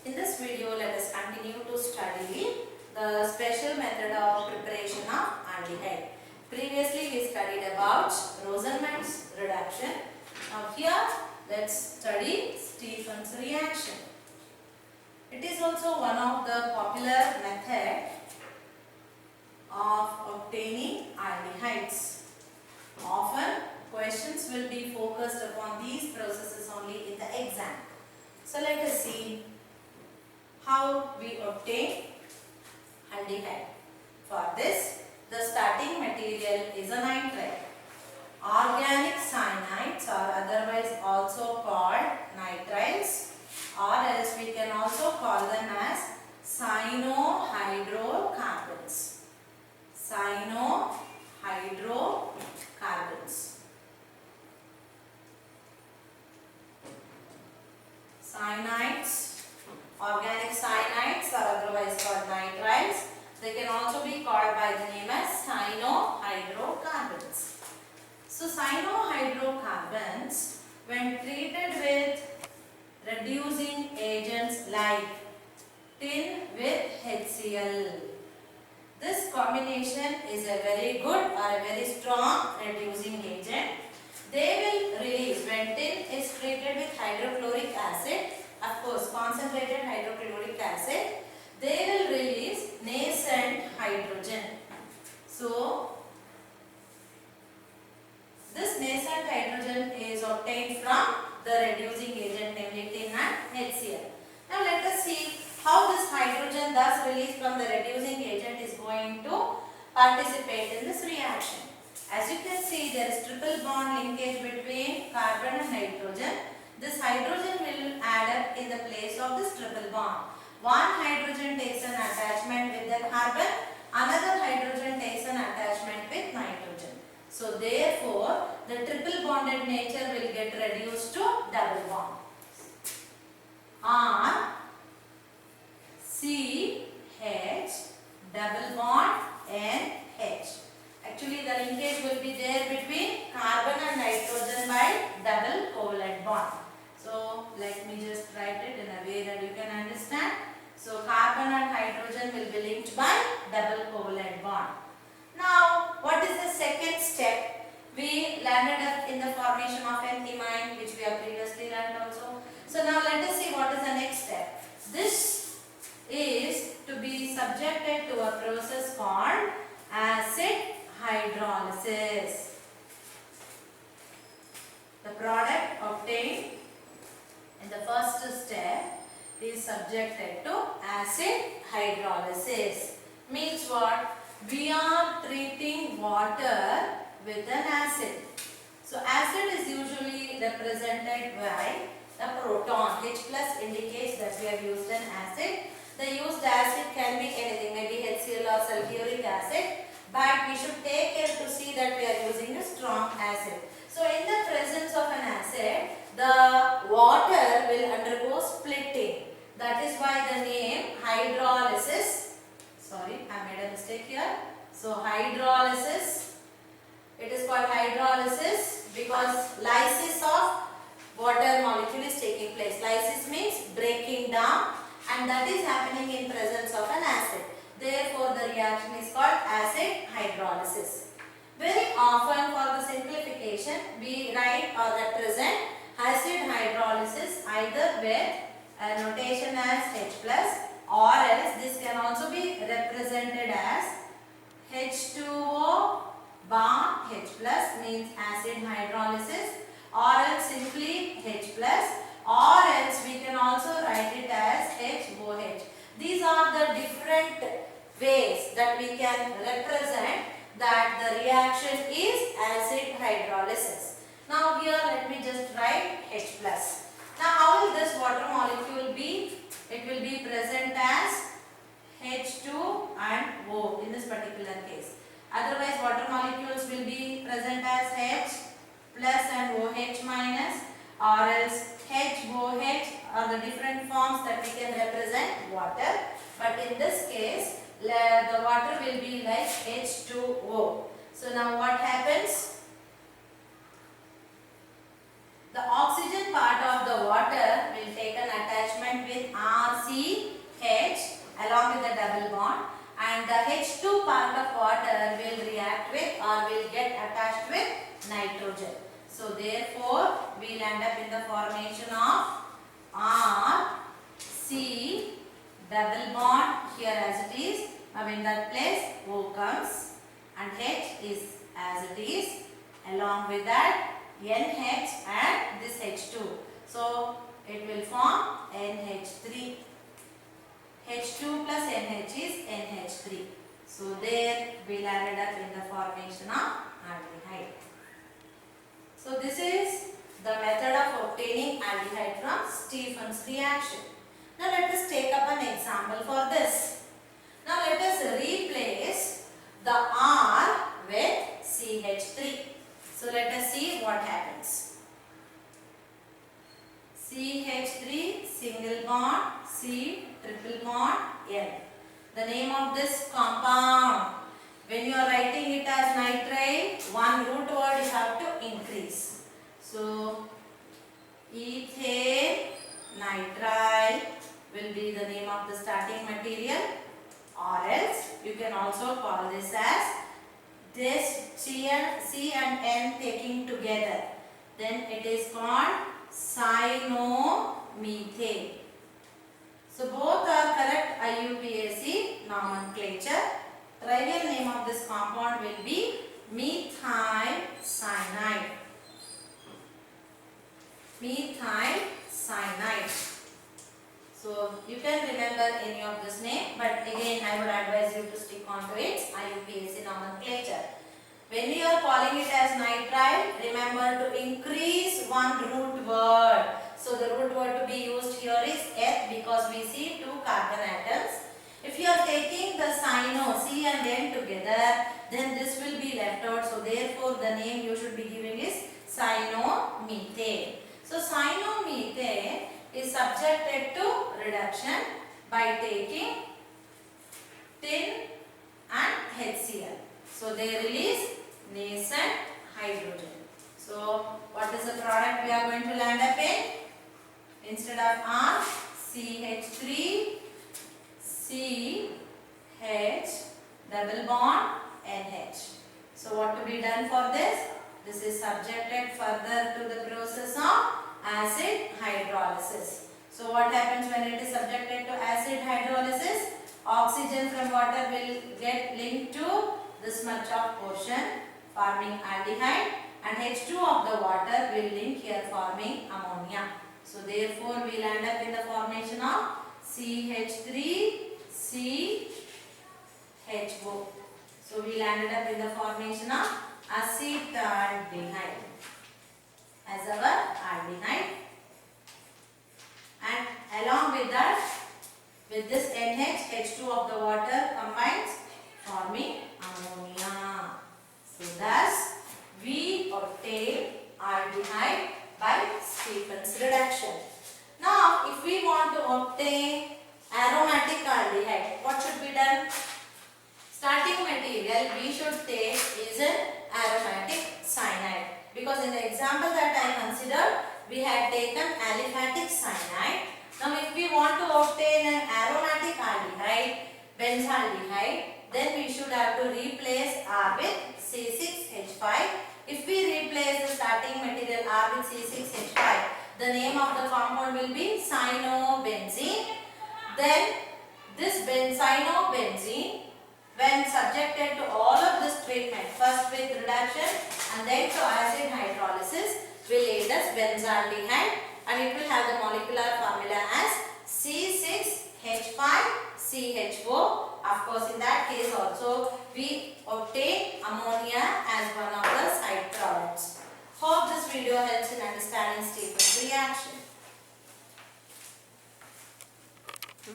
In this video, let us continue to study the special method of preparation of aldehyde. Previously, we studied about Rosenmann's reduction. Now here, let's study Stephen's reaction. It is also one of the popular method of obtaining aldehydes. Often, questions will be focused upon these processes only in the exam. So let us see how we obtain aldehyde. For this, the starting material is a nitrite. Organic cyanides are otherwise also called nitriles, or else we can also call them as cyanohydrocarbons. Cyanohydrocarbons. Cyanides, organic cyanides are otherwise called nitriles. They can also be called by the name as cyanohydrocarbons. So cyanohydrocarbons, when treated with reducing agents like tin with HCl, this combination is a very good or a very strong reducing agent. They will release, when tin is treated with hydrochloric acid, of course concentrated hydrochloric acid, they will release nascent hydrogen. So this nascent hydrogen is obtained from the reducing agent, namely tin and HCl. Now let us see how this hydrogen thus released from the reducing agent is going to participate in this reaction. As you can see, there is triple bond linkage between carbon and nitrogen. This hydrogen will add up in the place of this triple bond. One hydrogen takes an attachment with the carbon, another hydrogen takes an attachment with nitrogen. So therefore, the triple bonded nature will get reduced to double bond. R C H double bond N H. Actually, the linkage will be there between carbon and nitrogen by double covalent bond. So let me just write it in a way that you can understand. So carbon and hydrogen will be linked by double covalent bond. Now, what is the second step? We landed up in the formation of enthymine, which we have previously learned also. So now let us see what is the next step. This is to be subjected to a process called acid hydrolysis. The product obtained in the first step is subjected to acid hydrolysis. Means what? We are treating water with an acid. So acid is usually represented by the proton. H plus indicates that we have used an acid. The used acid can be anything, maybe HCl or sulfuric acid, but we should take care to see that we are using a strong acid. So in the presence of an acid, the water will undergo splitting. That is why the name hydrolysis. Sorry, I made a mistake here. So hydrolysis, it is called hydrolysis because lysis of water molecule is taking place. Lysis means breaking down, and that is happening in presence of an acid. Therefore, the reaction is called acid hydrolysis. Very often, for the simplification, we write or represent acid hydrolysis either with a notation as H plus, or else this can also be represented as H2O bar H plus, means acid hydrolysis, or else simply H plus, or else we can also write it as HOH. These are the different ways that we can represent that the reaction is acid hydrolysis. Now here let me just write H plus. Now how will this water molecule be? It will be present as H2 and O in this particular case. Otherwise water molecules will be present as H plus and OH minus, or else HOH are the different forms that we can represent water. But in this case, the water will be like H2O. So now what happens? The oxygen part of the water will take an attachment with RC that place O comes and H is as it is. Along with that NH and this H2. So it will form NH3. H2 plus NH is NH3. So there we landed up in the formation of aldehyde. So this is the method of obtaining aldehyde from Stephen's reaction. Now let us take up an example for this. Now let us replace the R with CH3. So let us see what happens. CH3 single bond, C triple bond, N. The name of this compound. When you are writing it as nitrate, one root word you have to increase. So ethane nitrile will be the name of the starting material, or else you can also call this as this C and N taking together. Then it is called cyanomethane. So both are correct IUPAC nomenclature. Trivial name of this compound will be methyl cyanide. Methyl cyanide. So you can remember any of this name, but again I would advise you to stick on to its IUPAC nomenclature. When we are calling it as nitrile, remember to increase one root word. So the root word to be used here is eth, because we see two carbon atoms. If you are taking the cyano, C and N together, then this will be left out. So therefore the name you should be giving is cyanomethane. So cyanomethane is subjected to reduction by taking tin and HCl. So they release nascent hydrogen. So what is the product we are going to land up in? Instead of R, CH3, CH, double bond, NH. So what to be done for this? This is subjected further to the process of acid hydrolysis. So what happens when it is subjected to acid hydrolysis? Oxygen from water will get linked to this much of portion forming aldehyde, and H2 of the water will link here forming ammonia. So therefore we land up in the formation of CH3CHO. So we landed up in the formation of acetaldehyde as our aldehyde, and along with that, with this NH, H2 of the water combines forming ammonia. So thus we obtain aldehyde by Stephen's reduction. Now if we want to obtain aromatic aldehyde, what should be done? Starting material we should take is an aromatic cyanide, because in the example that I considered we had taken aliphatic cyanide. Now if we want to obtain an aromatic aldehyde, benzaldehyde, then we should have to replace R with C6H5. If we replace the starting material R with C6H5, the name of the compound will be cyanobenzene. Then this cyanobenzene, when subjected to all of this treatment, first with reduction and then to acid hydrolysis, will aid us benzaldehyde, and it will have the molecular formula as C6H5CHO. Of course, in that case also we obtain ammonia as one of the side products. Hope this video helps in understanding Stephen's reaction.